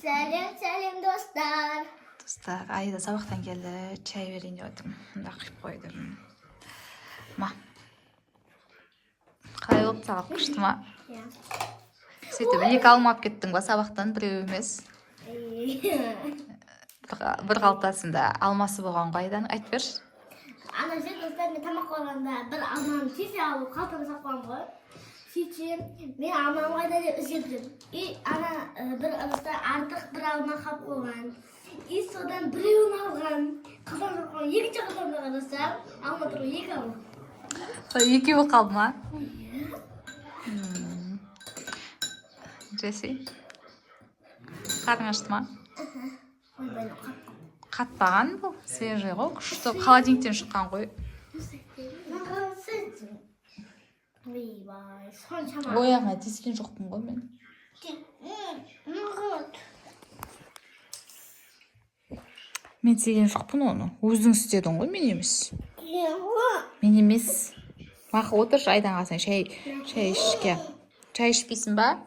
Сәлем достар. Достар, Айда сабақтан келді, чай берейін деп отырмын. Мында қиып қойдым. Ма. Қалай болды сабақ, күшті ма? Сөйтіп, екі алма алып кеттің ба сабақтан, біреу емес. Бір қалтасында алмасы болған ғой, Айданың, айтып берші. Ана же достар, мен тамақ қойғанда бір алманы тез алып қалтама салып қойғанмын ғой. Сөйтсем, мен алманы қайда деп іздеп жүрмін. И ана бір ыдыста артық бір алма қалып қойған. И содан біреуін алған. Қалтама салып қойған. Екінші қалтамда қарасам, алма тұр, екі алма. Екеуі қалды ма? Джесси, қарың ашты ма? Қатпаған бұл, свежий ғой, күшті холодильниктен шыққан ғой. Ояңа тескен жоқпын ғой мен. Мен тескен жоқпын оны. Өзің істедің ғой, мен емес. Мен емес. Мақы отыршы, Айдан қалсаң, шай ішке. Чай ішпейсің ба?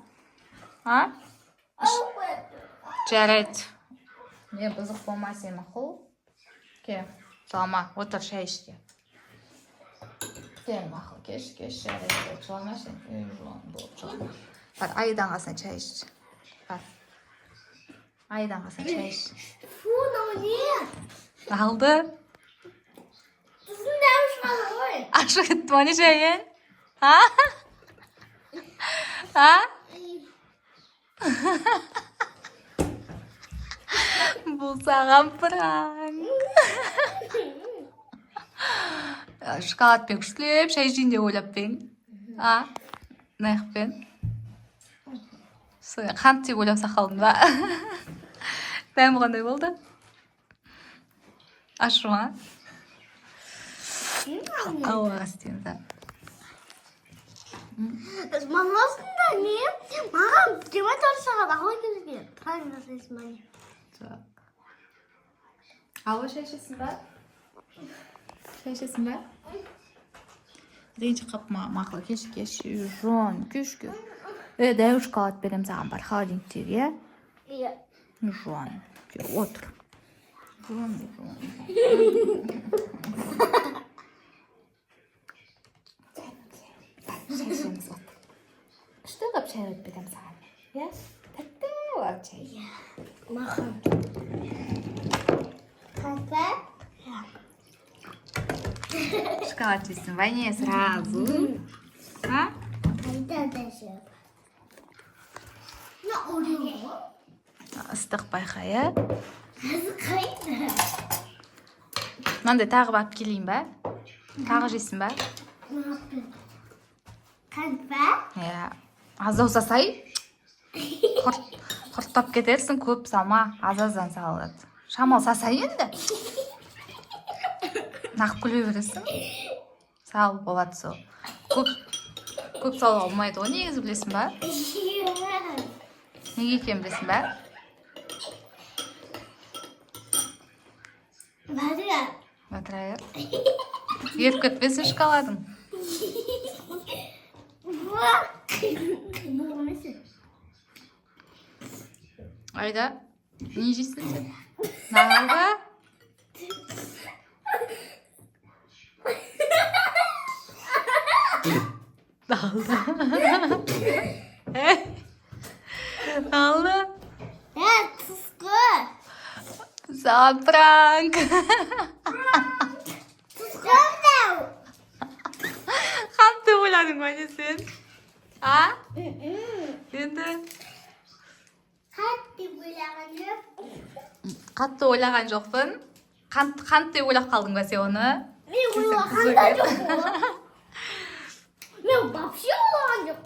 А? Жарайды. Мен бұзық болмасың мақұл. Ке, жалма, отыр шай ішке. Ке, мақұл, кеш, жарайды. Жалма шай. Жалма. Бар, Айдан қалсаң чай іш. Бар. Айдан қалсаң чай іш. Фу, мынау не? Алды. Біздің дәуіш қалды ғой. Ашық етті ма не жайын? А? А? Бұл саған пранк. Шоколадпен күштілеп, шай ішейін деп ойлап пең. А? Наяқпен? Қант деп ойлап сақалдың ба? Дәмі қандай болды? Ашу ма? Ауаға істейін да. Мамасында не? Маған 24 сағат ауа келген. Правильно жасайсың ба не? Жоқ. Ауа шай ішесің ба? Шай ішесің ба? Ренжі қап мақыл, кеш. Жон, кеш. Дәу шоколад берем саған бар, холодильниктегі, е? Иә. Жон, отыр. Жон. Күшті қап шай өтіп берем саған, е? Тәтті олар шай. Маған. Қанта? Шоколад жейсің ба, не сразу? А? Қайда дәшіп? Не орео ғой? Ыстық байқа, е? Қазір қайда? Мынандай тағы бап келейін ба? Тағы жейсің ба? Қант ба? Е, аздау сасай. Құрттап кетерсің, көп салма, азаздан салады. Шамал сасай енді. Нақ күле бересің. Сал болады сол. Көп салуға болмайды ғой, негізі білесің ба? Неге екенін білесің ба? Батырайыр. Еріп кетпесін шоколадың. Айда, не жейсің сен? Нағал ба? Алды. Тұсқы. Саған пранк. Тұсқы дәу. Қанты ойладың ба не сен? А? Енді? Қатты ойлаған жоқ. Қатты ойлаған жоқпын. Қант деп ойлап қалдың ба сен оны? Мен ойлаған да жоқ. Мен вообще ойлаған жоқ.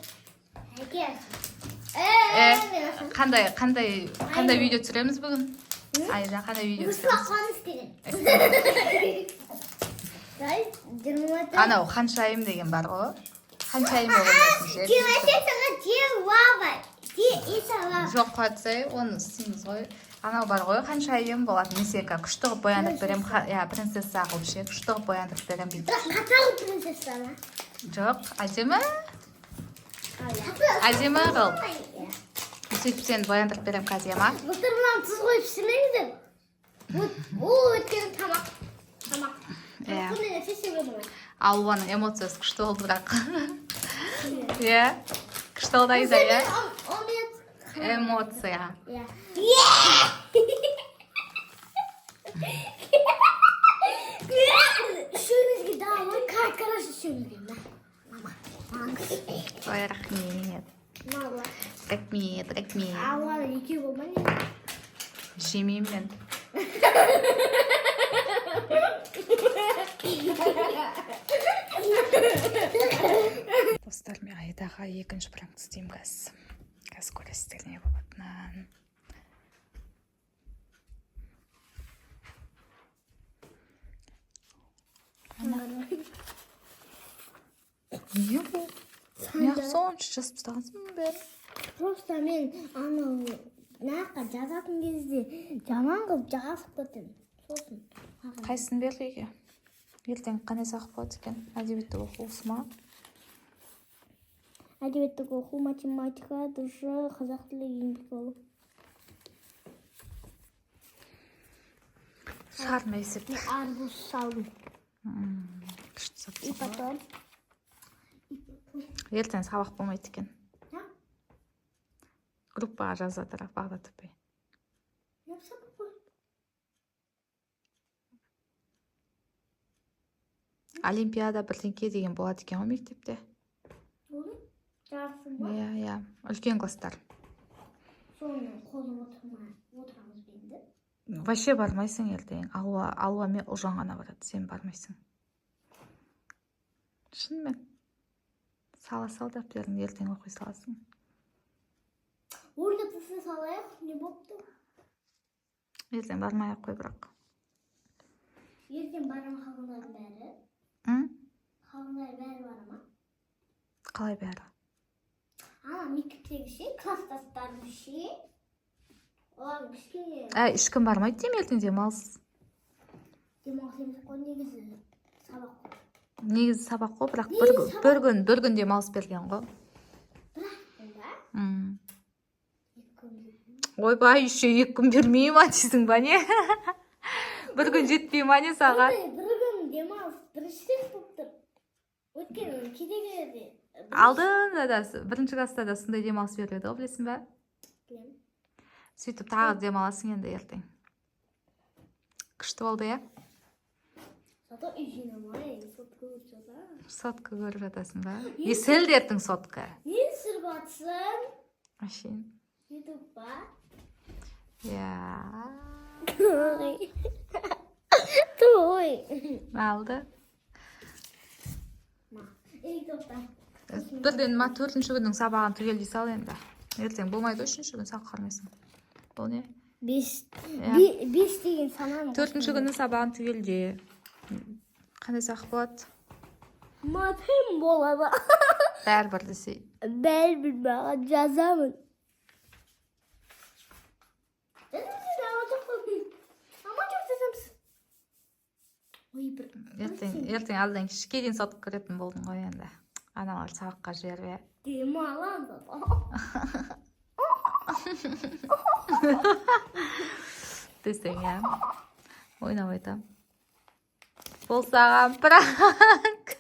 Қандай видео түсіреміз бүгін? Айда, қандай видео түсіреміз? Анау ханшайым деген бар ғой. Ханшайым болғансын ше. Жоқ қатсай, оны істейміз ғой. Анау бар ғой, ханшайым болатын. Несека күшті ғып бояндық берем, принцесса қылып ше, күшті ғып бояндық берем бейді. Қатағы принцесса ма? Жоқ, әдемі? Әдемі қыл. сөйтіп сені баяндырып беремін қазір, ма? Былтыр мынаны тұз қойып пісірмеңіздер. Ол өткен тамақ. Иә. Қандай сесе болмай. Алуаның эмоциясы күшті болды бірақ. Иә. Күшті болды Айда, иә? Эмоция. Иә. Үшеуіңізге давай каркараш үшеуіңізге. Ой, рахмет. Мала. Рахмет. Алла екеу болмай. Жемеймін мен. Достар, мен Айдаға екінші пранк істеймін қазір. Қазір көресіздер не болатынын. Не бұл? Неғып сонша жазып тастағансың бәрі? Просто мен анау нақа жазатын кезде жаман қылып жазып кетемін. Сосын. Қайсысын берліге? Ертең қандай сағып болады екен? Әдебиетті оқусы ма? Әдебиетті оқу, математика, дұржы, қазақ тілі, еңбек болу. Шығарма есепті. Арбуз салдым. Күшті И сатып. потом. Ертең сабақ болмайды екен. Ja? Группаға жазатыр, Бағдат Төпей. Я все попой. Олимпиада бірдеңке деген болады екен ғой мектепте. Болды? Жарсын ба? Иә. Үлкен класстар. Соны қолы отырамыз бенді. Вообще бармайсың ертең. Алуа мен Ұлжан ғана барады. Сен бармайсың. Шынымен. Сала дәптеріңді ертең оқи саласың. Орнатысы салайық, не бопты? Ертең бармай-ақ қой бірақ. Ертең барам қалғандардың бәрі. Қалғандар бәрі бар ма? Қалай бәрі? Мектептегі ше, класстастарым ше. Олар кішкене Ешкім бармайды дейм ертең демалыс. демалыс емес қой, негізі сабақ қой. Негізі сабақ қой, бірақ бір күн демалыс берген ғой. Бірақ Ойбай, еще 2 күн бермей ма дейсің ба не? Бір күн жетпей ма не саған? бір күн демалыс бірінші рет болып тұр. Өткен кедегілерде. Алдында да, 1-ші класста да сондай демалыс беріледі ғой, білесің бе? Білемін. Сөйтіп тағы демаласың енді ертең. Күшті болды, иә? Зато үй жинамай, сотқа көріп жатыр. Сотка көріп жатасың ба? Не сілдердің сотка? Не сүріп атсың? Машин. Ютуб ба? Иә. Той. Алды. Тоқта. Бірден 4-ші күннің сабағын түгелдей сал енді. Ертең болмайды 3-ші күн сақ қармайсың. Бұл не? 5 деген санам. 4-ші күннің сабағын түгелдей. Қандай сақ болады? Матем болады. Бәрібір десей. Бәрібір маған жазамын. Ертең алдын кешке дейін сотқа көретін болдың ғой енді. Аналар сабаққа жіберіп. Демалам. Десең, иә. Ойнап айтам. Болсаған пранк.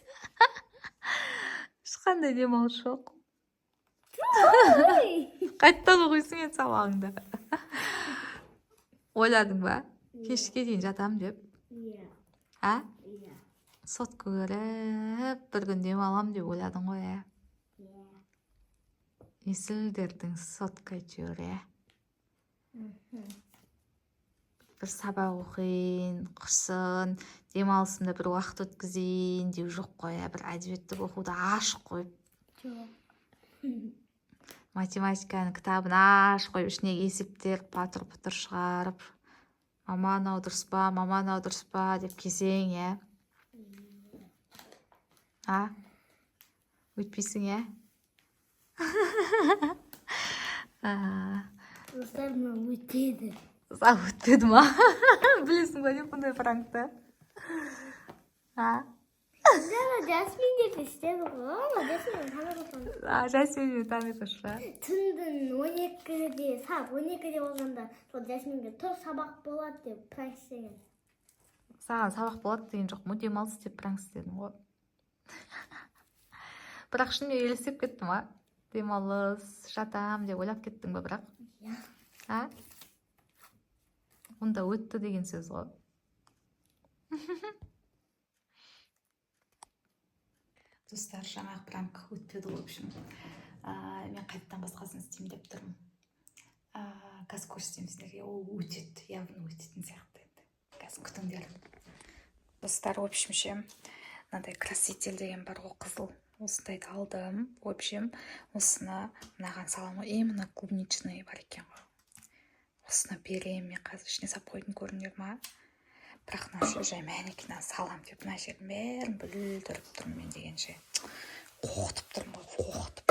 Ешқандай демалыс жоқ. Қайттан оқисың енді сабағыңды. Ойладың ба? Кешке дейін жатам деп. Иә. А? Сотқа көріп, бір күн демалам деп ойладың ғой, ә? Есілдердің сотқа жүр, ә? Бір сабақ оқиын, құрсын, демалысымда бір уақыт өткізейін деп жоқ қой, бір әдебиеттік оқуды ашық қойып. Математиканың кітабын ашық қойып, ішіне есептер патыр-пұтыр шығарып, маман дұрыс па деп kesең, ә? А? Өтпейсің, ә? Достарымнан өтеді. Өтпеді ма? Білесің ба не бұндай пранкты? А? 내가 자스민이 비슷해서 자스민은 다르거든. жасмин таныдыңызбы? Түндүн 12-де, саат 12-де болгондо сол Жасминге тур сабак болот деп пранк істеген. Саған сабақ болады деген жоқпын, демалыс деп пранк істедім ғой. Бірақ шынымен елестеп кеттім, а? Демалыс, жатам деп ойлап кеттің ба, бірақ? Иә. А? Онда өтті деген сөз ғой. Достар, жаңағы пранк өтпеді ғой, в общем. Мен қайттан басқасын істеймін деп тұрмын. Қазір көрсетемін сіздерге, ол өтеді, явно өтетін сияқты енді. Қазір күтіңдер. Достар, в общем-ше, мынандай краситель деген бар ғой, қызыл. Осындайды алдым. В общем, осыны мынаған саламын ғой. Мына клубничный бар екен ғой. Осыны беремін, мен қазір ішіне сап қойдым, көріңдер ма? Бірақ мына жай мәнекейден салам деп мына жерін бәрін бүлдіріп тұрмын мен дегенше. Қоқытып тұрмын ғой, қоқытып.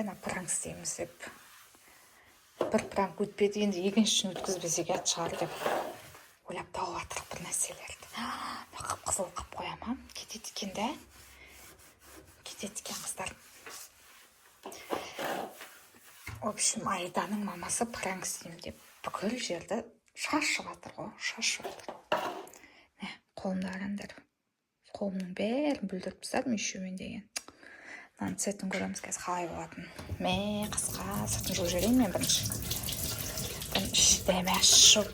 Ана пранк істейміз деп. Бір пранк өтпеді, енді екіншісін өткізбесек ұят шығар деп ойлап тауып жатырмық бір нәрселерді. Қып-қызыл қып қоямын. Кетеді екен де. Кетеді екен қыздар. В общем, Айданың мамасы пранк істеймін деп бүкіл жерді шашып жатыр ғой, шашып жатыр. Қолымда қараңдар. Қолымның бәрін бүлдіріп тастадым үшеумен деген. Мынаның цветін көреміз қазір қалай болатын. Қысқа сыртын жуып жіберейін мен бірінші. Дәме ашып.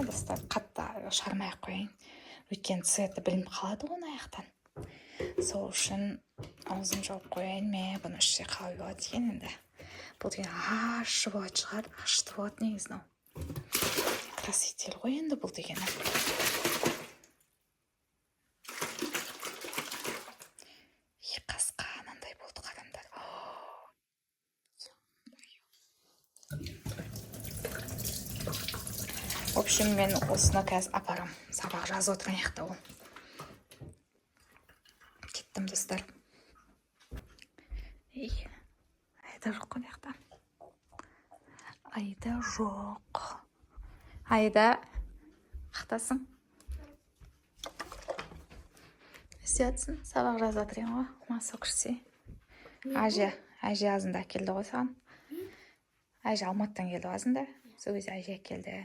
Достар, қатты шығармай-ақ қояйын. Өйткені цветі білініп қалады ғой аяқтан. Сол үшін аузын жауып қояйын. Бұны ішсе қалай болады екен енді. Бұл деген ашы болады шығар. Ашты болады негізін ау. Краситель ғой енді бұл дегені. Қасқа анандай болды қарамдар. В общем, мен осыны қазір апарам. Сабақ жазып отырған яқта ол. Кеттім, достар. Айда жоқ қой яқта. Айда жоқ. Айда, қақтасың? Істеятсың, сабақ жазып отырған ғой. Маса күшсе. Әже азында келді ғой саған. Әже Алматыдан келді азында. Сол кезде әже келді.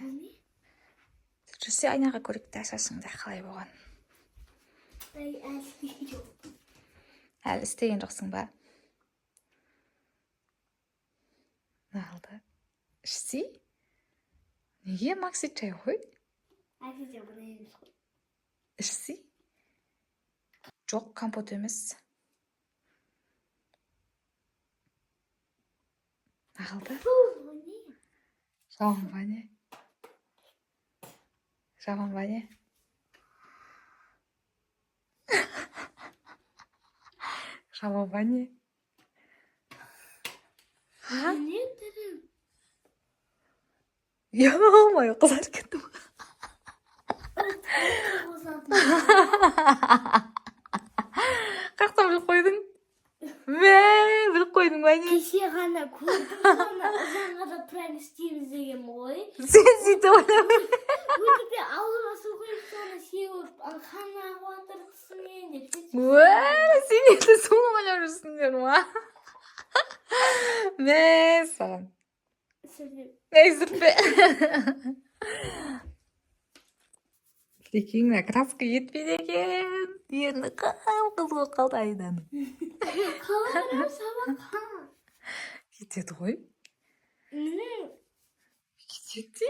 Жүрсе айнаға көрікті ашасыңда қалай болған. Әлі істеген жоқсың ба? Не алды? Ішсей? Неге Макси чай ғой? Ішсей? Жоқ, компот емес. Не алды? Жаман ба не? Жаман ба не? Жаман ба не? Ямай, қызар кеттім. Қақтан біліп қойдың? Біліп қойдың ба не? Кеше ғана көрдім, жаңада пранк істейміз деген ғой. Сен сөйтіп ойламай. Өтіпе ауылға су құйып соны сеуіп, қана отырсың деп. Сен енді соны ойлап жүрсіңдер ма? Саған. Сүрпе. Екеңі краска етпеді екен. Енді қыз болып қалды Айданың. Қаларым сабаққа. Кетеді ғой. Кетеді.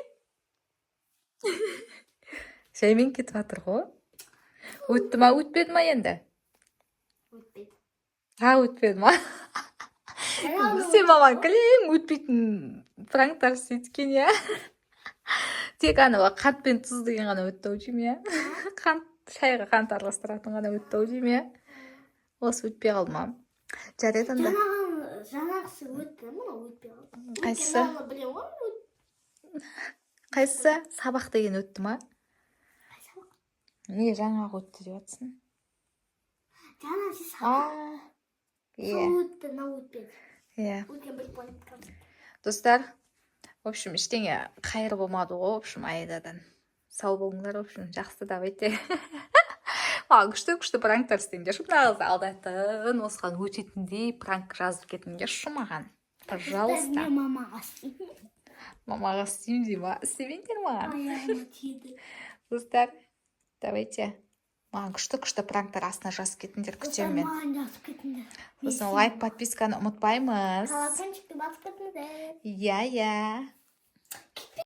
Жаймен кетіп жатыр ғой. Өтті ма, өтпеді ма енді? Өтпеді. Өтпеді ма? Сен маман кілең өтпейтін пранктар істеткен, я? Тек қант пен тұз деген ғана өтті ау дейм, я? Шайға қант араластыратын ғана өтті ау дейм, я? Осы өтпей қалды ма? Жарайды анда. Жаңағысы өтті, мұна өтпей қалды. Қайсысы? Қайсысы? Сабақ деген өтті ма? Не жаңағы өтті деп жатсың? Жаңағы сабақ. Сол өтті, мынау өтпеді. Өткен біліп қойып қалды. Достар, В общем, ештеңе қайыр болмады ғой, в общем, Аидадан. Сау болыңдар, в общем, жақсы, давайте. Күшті пранктар істеңдерші, мына қыз алдайтын, осыған өтетіндей пранк жазып кетіңдерші маған. Пожалуйста. Мамаға істеймін. Мамаға істеймін дей ма? Істемеңдер маған. Аяғыма тиді. Достар, давайте. Маған күшті пранктар астына жазып кетіңдер, күтемін мен. Маған жазып кетіңдер. Сосын лайк, подписканы ұмытпаймыз. Колокольчикті басып кетіңдер. Иә.